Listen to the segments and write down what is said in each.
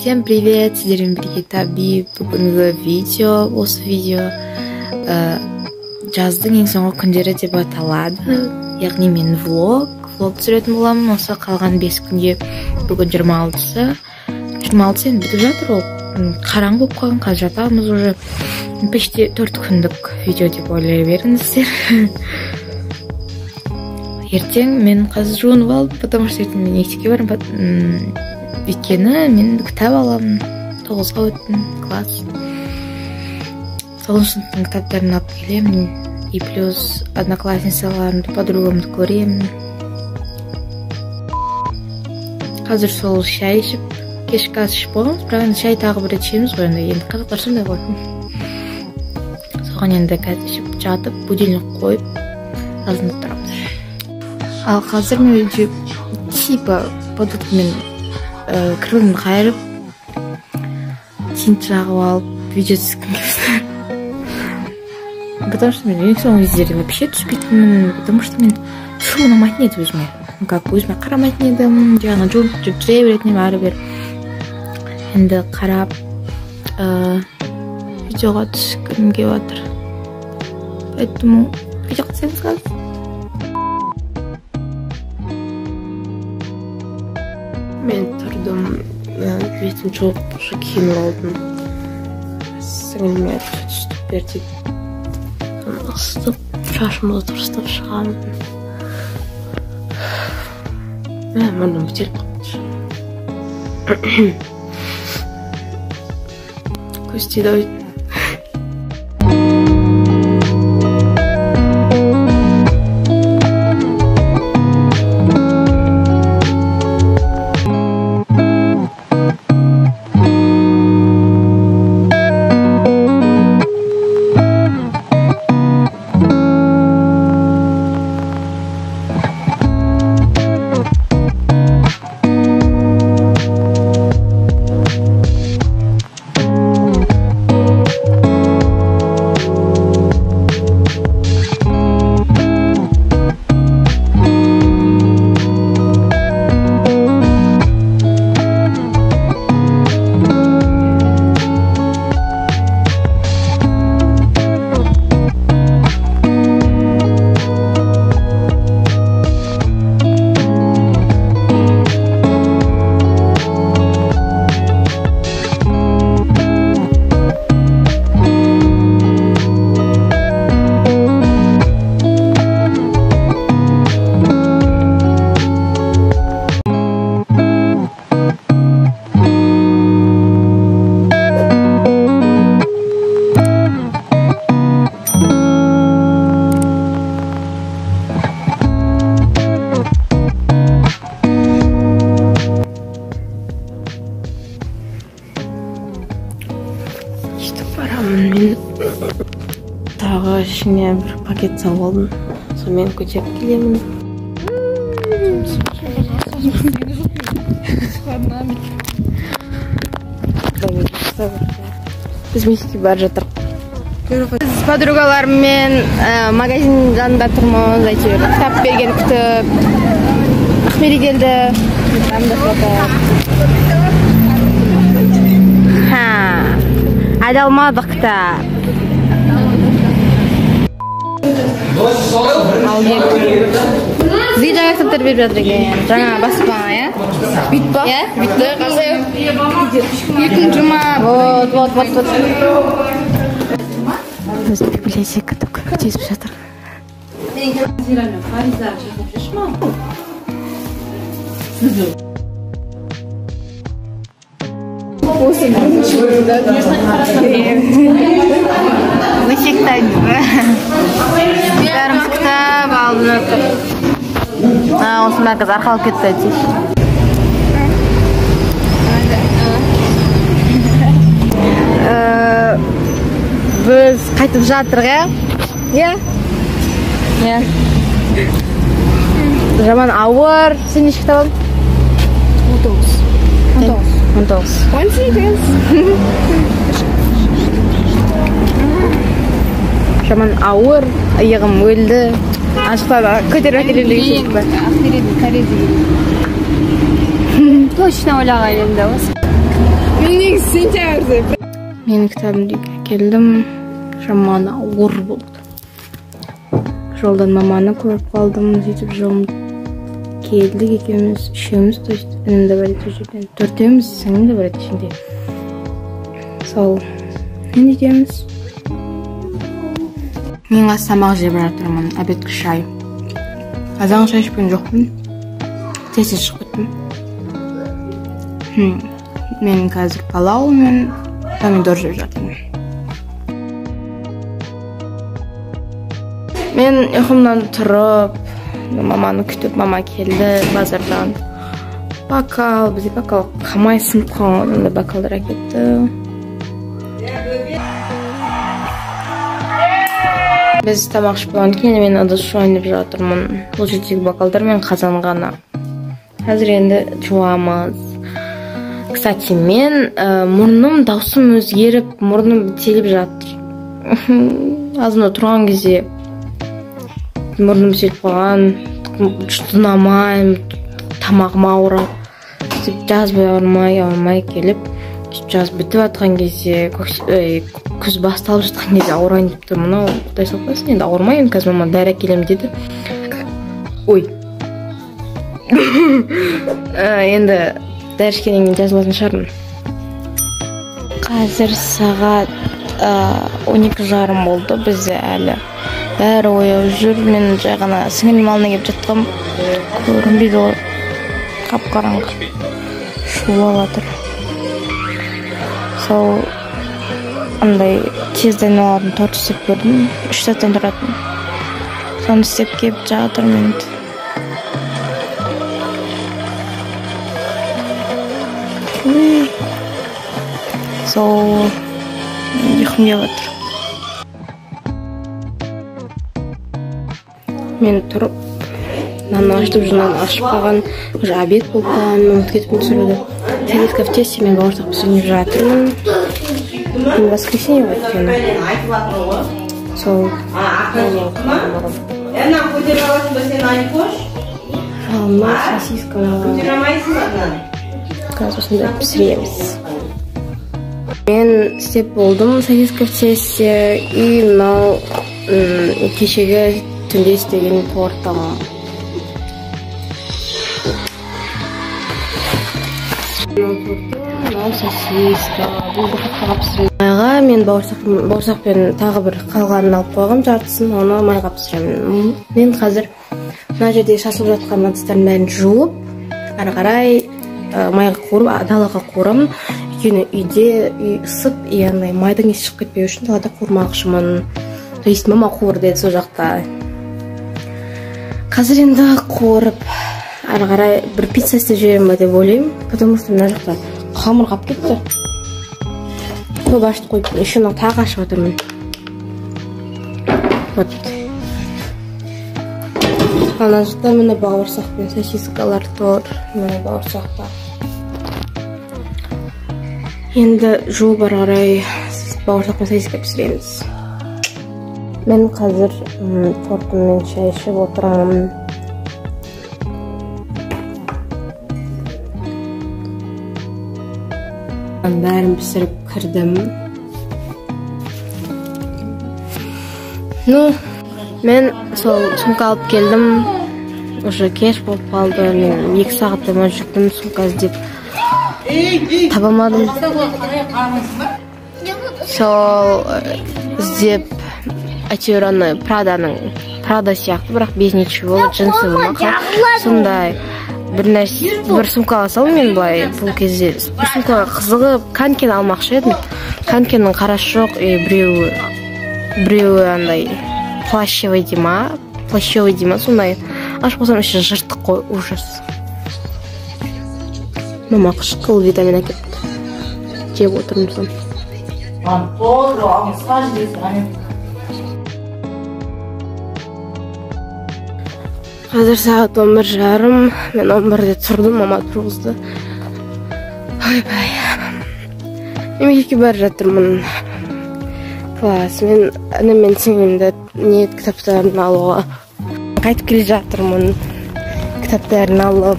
Всем привет! Сіздермен бірге Таби. Бүгінгі видео, осы видео жаздың ең соңғы күндері деп аталады. Яғни мен влог түсіретін боламын. Осы қалған 5 күнге бүгін 26-сы. 26 енді бітіп жатыр ол. Қараңғы болып қалған, қазір жатамыз уже. Почти 4 күндік видео деп ойлай беріңіздер. Ертең мен қазір жуынып алдым, потому что ертең мен мектепке барамын. Өйткені мен кітап аламын. 9-ға өттім класс. 9 сыныптың кітаптарын алып келемін. И плюс одноклассницаларымды, подругамды көремін. Қазір сол шай ішіп, кешкі ас ішіп болғанбыз, бірақ енді шай тағы бір рет ішеміз ғой, енді қазақтар сондай ғой. Соған енді қазір ішіп жатып, будильник қойып, азындап тұрамыз. Ал қазір мен үйде типа подушкамен кірпігімді қайырып, тинт жағып алып, видео түскім келді. Потому что мен ең соңғы кездерде вообще түспейтінмін, потому что мен шу ұнамайтын еді өзіме. Как өзіме қарамайтын едім, жаңа жүре беретінім әрі-бері. Енді қарап видеоға түскім келіп жатыр. Поэтому видео қысаңыз қазір. Мен тұрдым, бетім жауып, уже киініп алдым. Сіңіліме түстіп берді. Ыстып, шашымды дұрыстап шығамын. Мұрным бітеліп қалды. Көз тиді ой. Мен тағы ішіне бір пакет салып алдым. Сонымен көтеріп келемін. Біз мектепке бара жатырмыз. Біз подругалармен магазин жанында тұрмыз, әйтеуір кітап берген күтіп. Ақмери келді. Айдалмадық кітап. Бізге жаңа кітаптар беріп жатыр екен. Жаңа баспана, иә? Бүйт па? Иә, бүйтті. Қасы? Бүйтін жұма. Вот. Өзі библиотекада көп кезіп жатыр. Высектайды. Бәріміз кітап алып жатыр. Осымен қазір арқалып кетті әйтеш. Біз қайтып жатырық, иә? Иә. Жаман ауыр. Сен неше кітап алдың? 19. 18. Жаман ауыр, иығым өлді. Ашықтада көтеріп әкелемін деген ба? Точно ойлаған енді осы. Менің сентябрьде. Менің кітабымды келдім. Жамана ауыр болды. Жолдан маманы көріп қалдым. Сөйтіп жолым келдік екеуміз. Үшеуміз, то есть інім де бар еді ол жерден. Төртеуміз, сіңлім де бар еді ішінде. Сол не етеміз? Мен қазір тамақ жеп жатырмын. Обедке шай. Азан шай ішкен жоқпын. Тез шығып кеттім. Мен қазір палау мен помидор жеп жатырмын. Мен ұйқымнан тұрып, маманы күтіп, мама келді базардан. Бакал, бізде бакал қамай сынып қалған, онда бакалдар әкетті. Біз тамақ ішіп болған кейін мен ыдыс жуайын жатырмын. Бұл жердегі бакалдар мен қазан ғана. Қазір енді жуамыз. Кстати, мен мұрным, даусым өзгеріп, мұрным бітеліп жатыр. Азында тұрған кезде мұрным бітеліп қалған, тұнамайым, тамағым ауырып, жазбай ауырмай келіп, жаз бітіп жатқан кезде, күз басталып жатқан кезде ауырайын деп тұр. Мынау құдай сақтасын, енді ауырмайын, қазір мама дәрі әкелемін деді. Ой. Енді дәрі ішкеннен кейін жазылатын шығармын. Қазір сағат 12:30 болды. Бізде әлі бәрі ояу жүр. Мен жай ғана сіңілім алдына келіп жатқам. Көрінбейді ғой. Қап-қараңғы. Шулап жатыр. Сол андай тез дайындалатын торт істеп көрдім. 3 сағаттан тұратын. Соны істеп келіп жатырмын. Сол ұйқым келіп жатыр. Мен тұрып нанды ашытып журналын ашып қалған. Уже обед болып қалған. Ұмытып кетіппін түсіруді. Сосиска в тесте мен бауырсақ пісіріп жатырмын. Мен воскресенье ғой өйткені. Сол жалма сосиска. Қазір осында пісіреміз. Мен істеп болдым сосиска в тесте и мынау кешегі түнде істеген тортым. Мынау сосиска. Бұл бұрқаққа пісіремін. Мен бауырсақпен тағы бір қалғанын алып қойғам жартысын, оны майға пісіремін. Мен қазір мына жерде шашылып жатқан ыдыстардың бәрін жуып, ары қарай майға қуырып, далаға қуырамын. Өйткені үйде ысып, яғни майдың иісі шығып кетпеу үшін далада қуырмақшымын. То есть мама қуыр деді сол жақта. Қазір енді қуырып, ары қарай бір пицца істеп жіберем ба деп ойлаймын. Потому что мына жақта қамыр қап кетті. Көп ашып қойып, еще мынау тағы ашып отырмын. Вот. Ана жақта міне бауырсақ пен сосискалар тұр. Міне бауырсақта. Енді жуып ары қарай бауырсақ пен сосиска пісіреміз. Мен қазір тортыммен шай ішіп отырамын. Бәрін пісіріп кірдім. Мен сол сумка алып келдім. Уже кеш болып қалды. Мен 2 сағаттан жүрдім сумка іздеп. Таба алмадым. Сол іздеп әйтеуір аны Прада сияқты, бірақ без ничего, джинсы болмақа. Сондай бір сумка алсам мен былай бұл кезде бір сумкаға қызығып канкен алмақшы едім. Канкеннің қарасы жоқ, біреуі андай плащевый дейма, сондай. Аш болсам іші жыртық қой, ужас. Мама қышқыл витамин әкепті. Жеп отырмын сон. Қазір сағат 11:30. Мен 11-де тұрдым, мама тұрғызды. Ойбай. Мен мектепке бара жатырмын. Класс. Мен ініммен сіңлімді кітаптарын алуға қайтып келе жатырмын. Кітаптарын алып,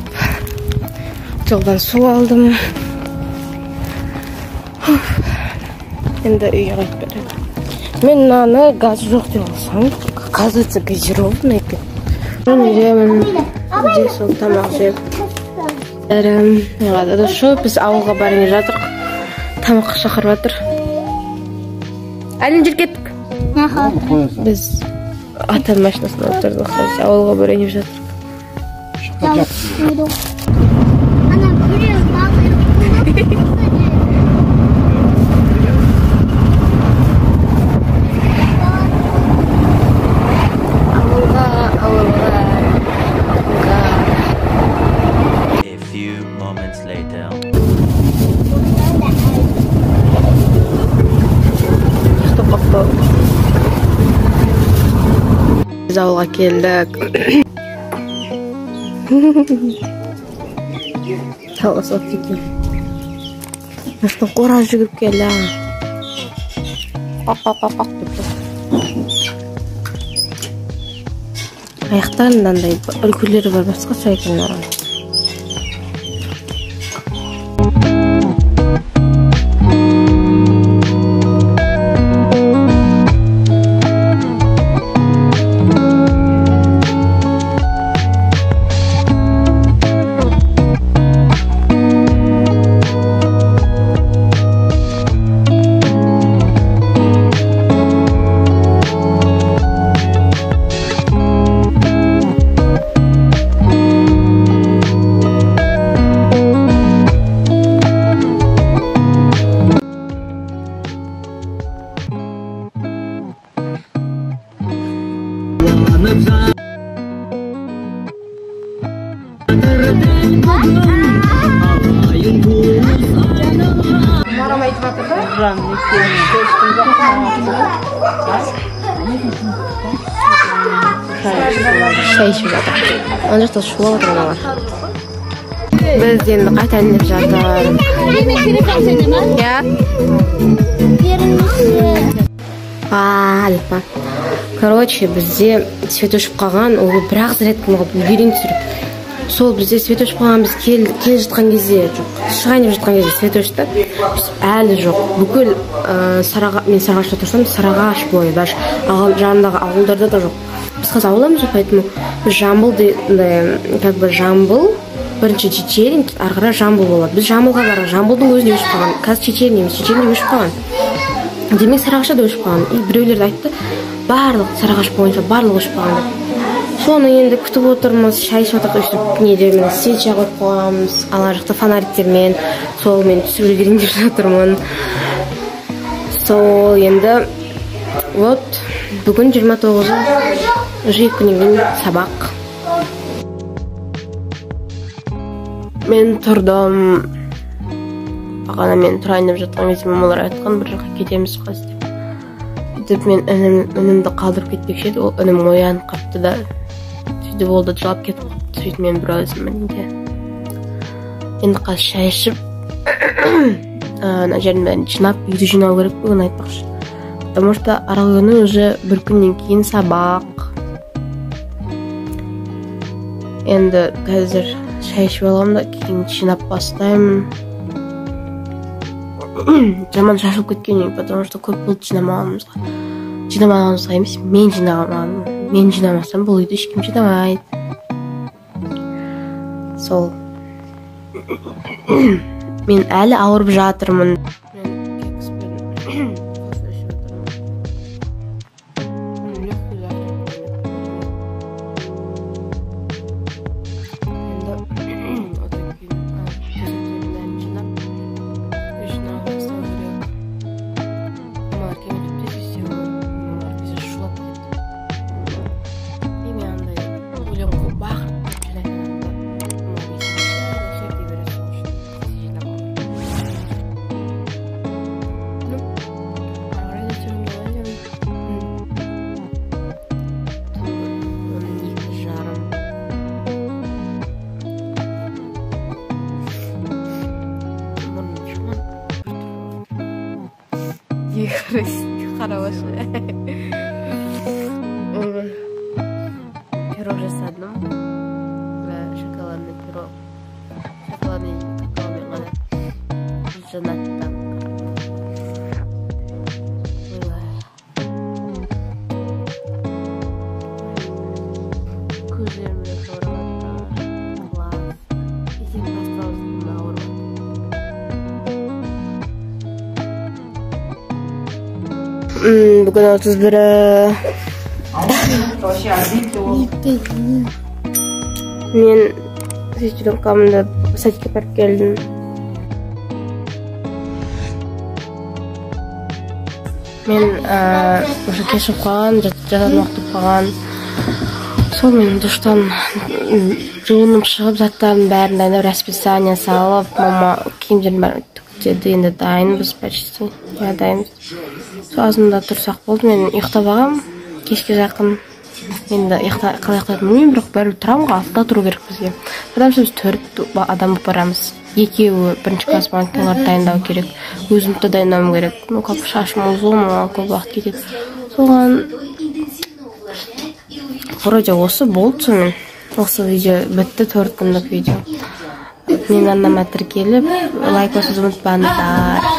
жолдан су алдым. Енді үйге қайтып беремін. Мен мынаны газ жоқ деп алсам, оказывается газированный екен. Мен үйдемін. Здесь сол тамақ жеп. Да шу, біз ауылға барып жатырық. Тамаққа шақырып жатыр. Әлін жүр кеттік. Біз ата машинасына отырдық. Ауылға барып жатырық. Biz avluga keldik. Tavas otdik. Nasıl qo'raz yugurib keldi. Qoq deb. Ayaqdan ulgulari bor, boshqacha ekanlar. Şey içip жатыр. Ана жақта шулап отыр аналар. Біз енді қайтайын деп жатыр. Альпа. Короче, бізде свет өшіп қалған, ол бірақ зарядканы алып үлгерейін түсіріп. Сол бізде свет өшіп қалған, біз келе жатқан кезде жоқ. Шығайын деп жатқан кезде свет өшті. Әлі жоқ. Бүкіл мен Сарыағашта тұрсам, Сарыағаш бойы, даже жанындағы ауылдарда да жоқ. Біз қазір ауыламыз, поэтому Жамбыл, как бы Жамбыл, бірінші Чечерин, ары қарай Жамбыл болады. Біз Жамбылға барып, Жамбылдың өзіне өшіп қалған. Қазір Чечерин емес, Чечерин өшіп қалған. Демек Сарыағашта да өшіп қалған. И біреулерді айтты, барлық Сарыағаш бойынша барлығы өшіп қалған деп. Соны енді күтіп отырмыз, шай ішіп отырмыз, өстіп недемен свеча қойып қойғанбыз, ала жақта фонариктермен, сол мен түсіріп үлгерейін деп жатырмын. Сол енді вот бүгін 29-ы уже 2 күннен кейін сабақ. Мен тұрдым. Бағана мен тұрайын деп жатқан кезде мамалар айтқан, бір жаққа кетеміз қаз деп. Сөйтіп мен үнімді қалдырып кетпекші еді, ол үнім оянып қапты да. Сөйтіп ол да жылап кетіп қапты. Сөйтіп мен біраз мінінде. Енді қаз шай ішіп, ана жердің бәрін жинап, үйді жинау керек бүгін айтпақшы. Потому что арал күні уже 1 күннен кейін сабақ. Енді қазір шай ішіп аламын да, кейін жинап бастаймын. Жаман шашылып кеткеннен, потому что көп болды жинамағанымызға. Жинамағанымызға емес, мен жинамағаным. Мен жинамасам, бұл үйді ешкім жинамайды. Сол. Мен әлі ауырып жатырмын. Хорошая. Пирог жасадым. Шоколадный пирог. Шоколадный какаомен ғана. Жанаттан. Бүгін 31-і. Мен сестренкамды садикке барып келдім. Мен уже кешіп қалған, жататын уақыт қалған. Сол мен душтан жуынып шығып, заттардың бәрін дайындап, расписание салып, мама киімдерін бәрін деді, енді дайынбыз почти. Я дайынбыз. Сол азында тұрсақ болды, мен ұйықтап алғам, кешке жақын. Енді қалай ұйықтайтынымды білмеймін, бірақ бәрібір тұрамын ғой, 6-да тұру керек бізге. Адам біз 4 адам болып барамыз. Екеуі бірінші класс банкаларды дайындау керек, өзімді дайындауым керек. Көп шашым ұзын, көп уақыт кетеді. Соған вроде осы болды сонымен. Осы видео бітті, 4 күндік видео. Мен анама тіркеліп, лайк басуды ұмытпаңыздар.